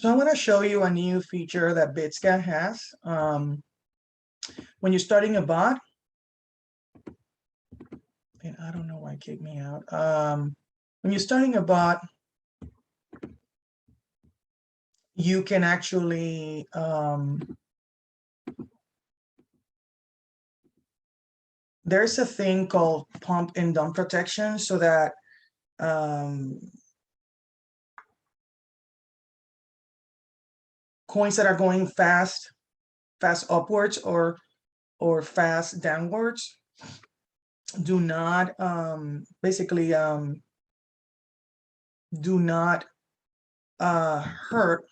So I'm going to show you a new feature that Bitsgap has. When you're starting a bot, and I don't know why it kicked me out. When you're starting a bot, you can actually there's a thing called pump and dump protection, so that coins that are going fast upwards or fast downwards do not do not hurt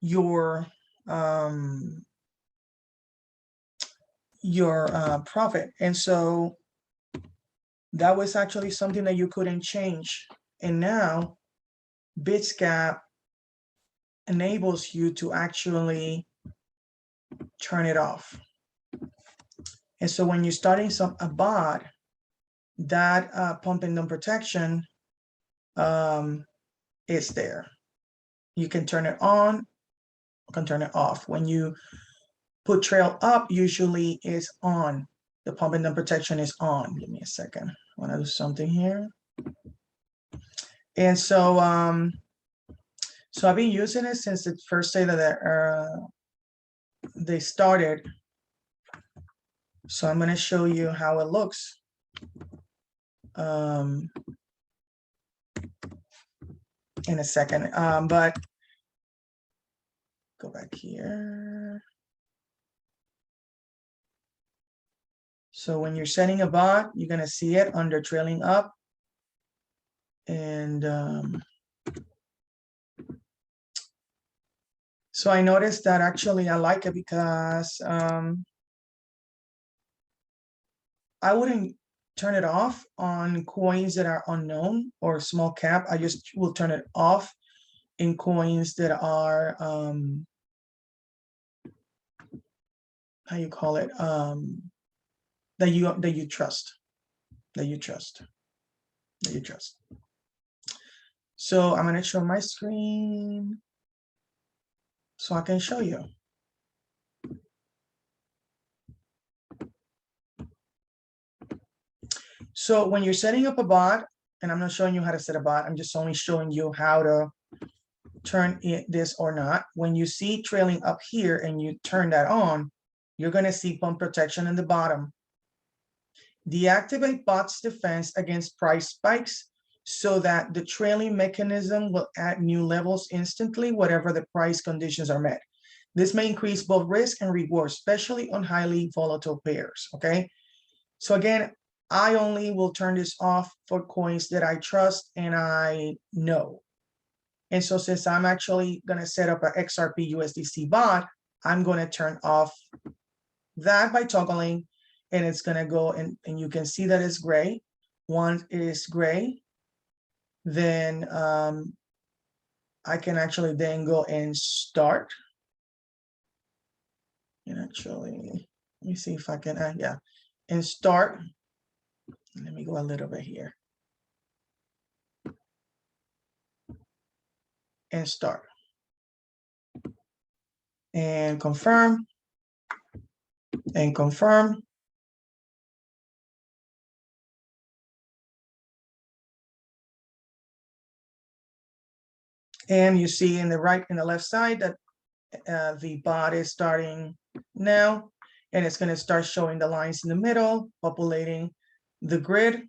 your profit. And so that was actually something that you couldn't change, and now Bitsgap enables you to actually turn it off. And so when you're starting a bot, that pump and dump protection is there. You can turn it on, you can turn it off. When you put trail up, usually is on. The pump and dump protection is on. Give me a second. I want to do something here. And so so I've been using it since the first day that they started. So I'm going to show you how it looks. In a second, but go back here. So when you're setting a bot, you're going to see it under trailing up. And so I noticed that actually I like it because I wouldn't turn it off on coins that are unknown or small cap. I just will turn it off in coins that are how you call it, that you trust. So I'm going to show my screen so I can show you. So when you're setting up a bot, and I'm not showing you how to set a bot, I'm just only showing you how to turn this or not. When you see trailing up here and you turn that on, you're going to see pump protection in the bottom. Deactivate bot's defense against price spikes so that the trailing mechanism will add new levels instantly, whatever the price conditions are met. This may increase both risk and reward, especially on highly volatile pairs. Okay. So again, I only will turn this off for coins that I trust and I know. And so since I'm actually going to set up an XRP USDC bot, I'm going to turn off that by toggling, and it's going to go and you can see that it's gray. Once it is gray, then I can actually then go and start. And actually, let me see if I can, yeah, and start. Let me go a little bit here. And start. And confirm. And confirm. And you see in the right and the left side that the bot is starting now, and it's going to start showing the lines in the middle, populating the grid.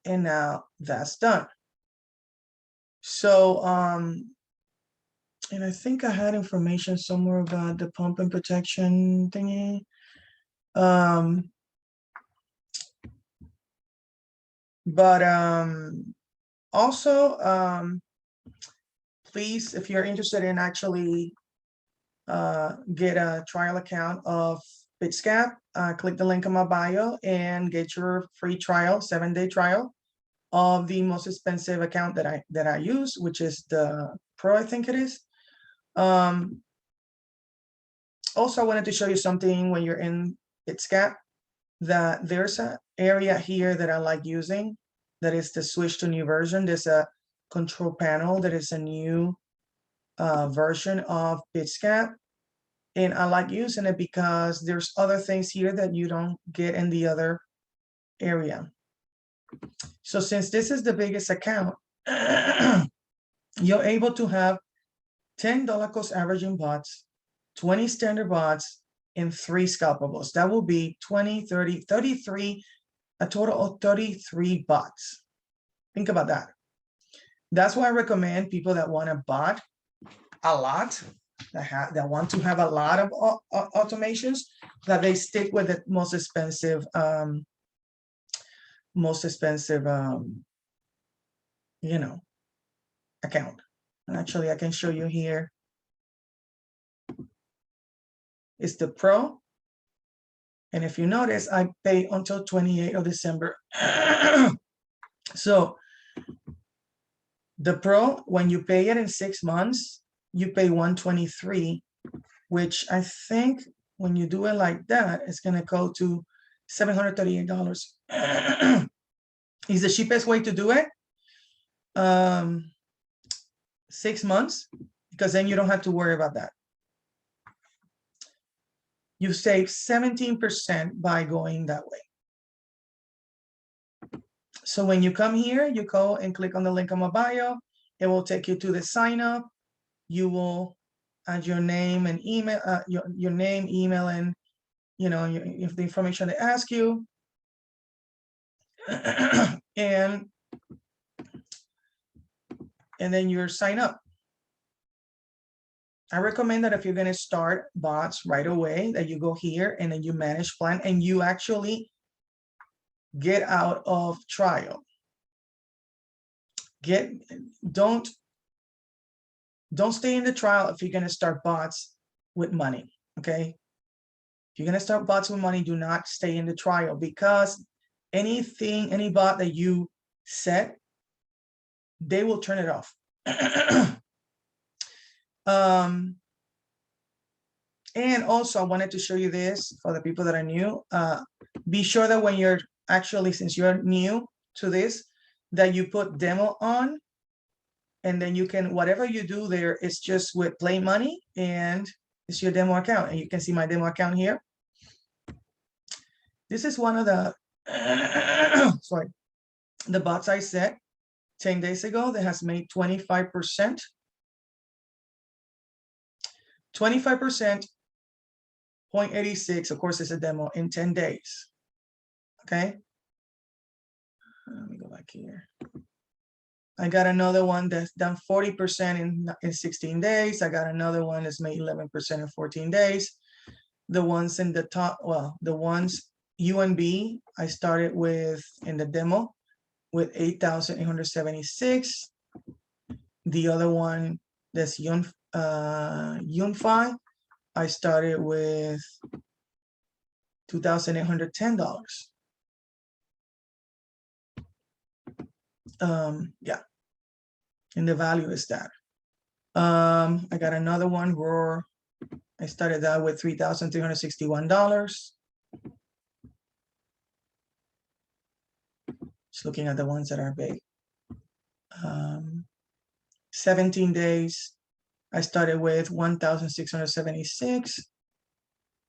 And now that's done. So and I think I had information somewhere about the pump and protection thingy. But also please, if you're interested in actually get a trial account of Bitsgap, click the link in my bio and get your free trial, 7-day trial of the most expensive account that I use, which is the Pro, I think it is. Also, I wanted to show you something when you're in Bitsgap, that there's an area here that I like using, that is the switch to new version. There's a control panel. That is a new version of Bitsgap. And I like using it because there's other things here that you don't get in the other area. So since this is the biggest account, you're able to have $10 cost averaging bots, 20 standard bots, and 3 scalpables. That will be 20, 30, 33, a total of 33 bots. Think about that. That's why I recommend people that want to bot a lot, that want to have a lot of automations, that they stick with the most expensive, you know, account. And actually, I can show you here. It's the Pro. And if you notice, I pay until 28th of December. So the Pro, when you pay it in 6 months, you pay $123, which I think when you do it like that, it's going to go to $738. Is the cheapest way to do it. 6 months, because then you don't have to worry about that. You save 17% by going that way. So when you come here, you go and click on the link on my bio. It will take you to the sign up. You will add your name and email, your name, email, and if the information they ask you. and then you're sign up. I recommend that if you're going to start bots right away, that you go here and then you manage plan and you actually get out of trial. Don't stay in the trial if you're going to start bots with money. Okay. If you're going to start bots with money, do not stay in the trial, because any bot that you set, they will turn it off. And also I wanted to show you this for the people that are new. Be sure that when you're since you're new to this, that you put demo on, and then you can, whatever you do there is just with play money, and it's your demo account. And you can see my demo account here. This is one of the sorry, the bots I set 10 days ago that has made 25%. 25%, 0.86, of course, it's a demo, in 10 days. Okay. Let me go back here. I got another one that's done 40% in 16 days. I got another one that's made 11% in 14 days. The ones in the top, well, the ones UNB, I started with in the demo with 8,876. The other one that's Unify, I started with $2,810. Yeah, and the value is that. I got another one where I started that with $3,361. Just looking at the ones that are big. 17 days, I started with 1,676.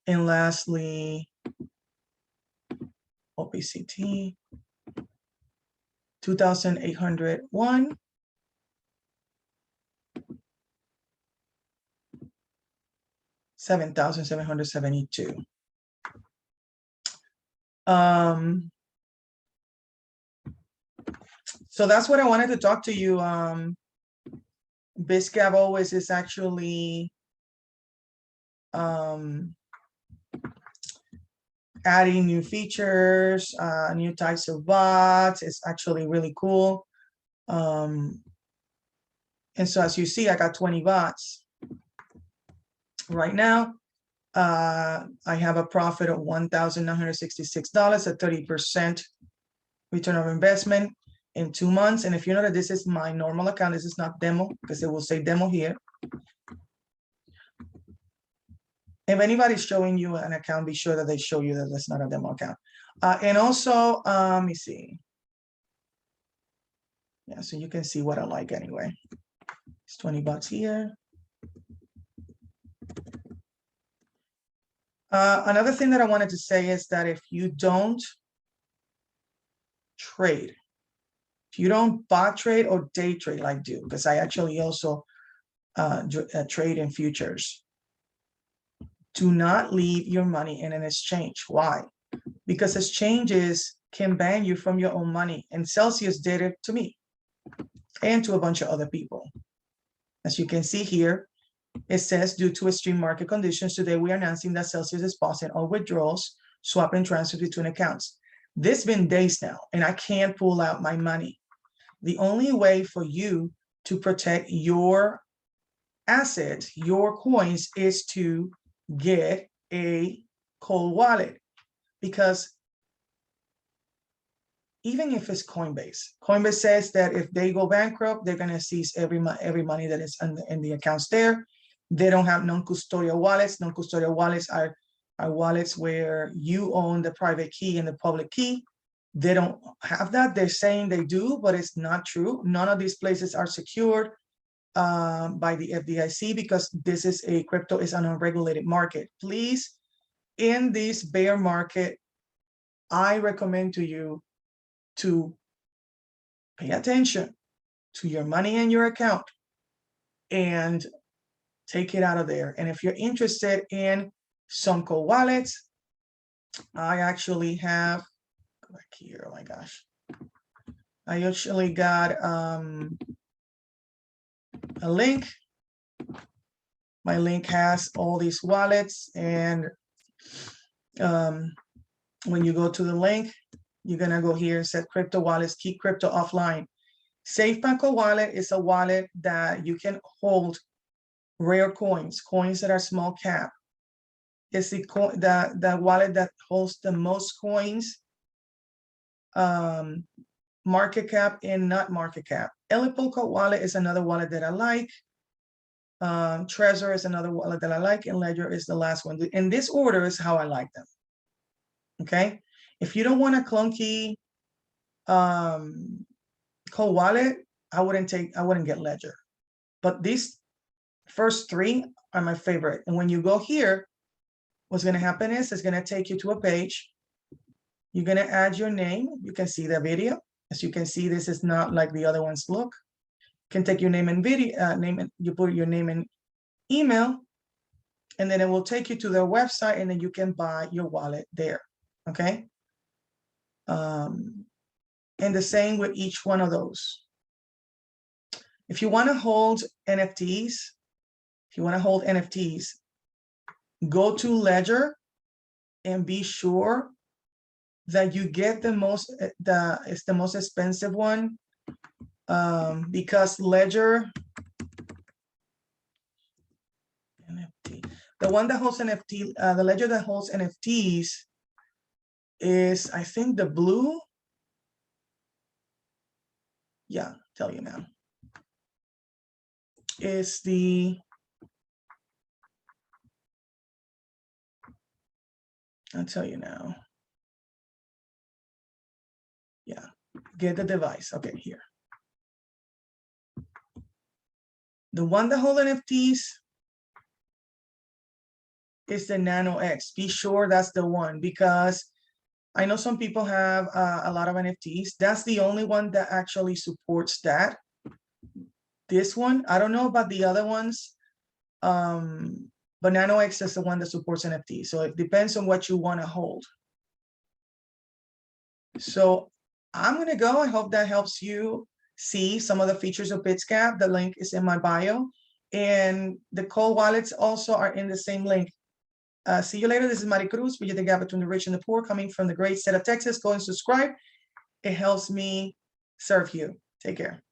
And lastly, OPCT, 2,801. $7,772. So that's what I wanted to talk to you. Bitsgap always is actually adding new features, new types of bots. It's actually really cool. And so as you see, I got 20 bots right now. I have a profit of $1,966 at 30% return of investment in 2 months. And if you know that this is my normal account, this is not demo, because it will say demo here. If anybody's showing you an account, be sure that they show you that that's not a demo account. And also, let me see. Yeah, so you can see what I like anyway. It's 20 bucks here. Another thing that I wanted to say is that if you don't trade, if you don't bot trade or day trade like I do, because I actually also trade in futures, do not leave your money in an exchange. Why? Because exchanges can ban you from your own money, and Celsius did it to me and to a bunch of other people. As you can see here, it says, due to extreme market conditions, today we are announcing that Celsius is pausing all withdrawals, swap, and transfer between accounts. This has been days now, and I can't pull out my money. The only way for you to protect your assets, your coins, is to get a cold wallet. Because even if it's Coinbase says that if they go bankrupt, they're going to seize every money that is in the accounts there. They don't have non-custodial wallets. Non-custodial wallets are wallets where you own the private key and the public key. They don't have that. They're saying they do, but it's not true. None of these places are secured by the FDIC, because this is crypto is an unregulated market. Please, in this bear market, I recommend to you to pay attention to your money in your account and take it out of there. And if you're interested in some cold wallets, I actually have, go back here, oh my gosh. I actually got a link. My link has all these wallets, and when you go to the link, you're gonna go here and set crypto wallets, keep crypto offline. Safe Banco wallet is a wallet that you can hold rare coins that are small cap. It's the wallet that holds the most coins, market cap and not market cap. Elipolka wallet is another wallet that I like. Trezor is another wallet that I like, and Ledger is the last one. In this order is how I like them. Okay, if you don't want a clunky cold wallet, I wouldn't get Ledger. But these first three are my favorite. And when you go here, what's going to happen is it's going to take you to a page. You're going to add your name. You can see the video. As you can see, this is not like the other ones look. You can take your name and video, you put your name and email, and then it will take you to their website, and then you can buy your wallet there. Okay. And the same with each one of those. If you want to hold NFTs, go to Ledger and be sure that you get the most expensive one, because Ledger NFT, the one that holds NFT, the Ledger that holds NFTs is, I think, the blue. Yeah, I'll tell you now. It's the, I'll tell you now. Yeah, get the device. Okay, here. The one that holds NFTs is the Nano X. Be sure that's the one, because I know some people have a lot of NFTs. That's the only one that actually supports that. This one, I don't know about the other ones, but Nano X is the one that supports NFTs. So it depends on what you want to hold. So I'm going to go. I hope that helps you see some of the features of Bitsgap. The link is in my bio. And the cold wallets also are in the same link. See you later. This is Mari Cruz, bridging the gap between the rich and the poor, coming from the great state of Texas. Go and subscribe. It helps me serve you. Take care.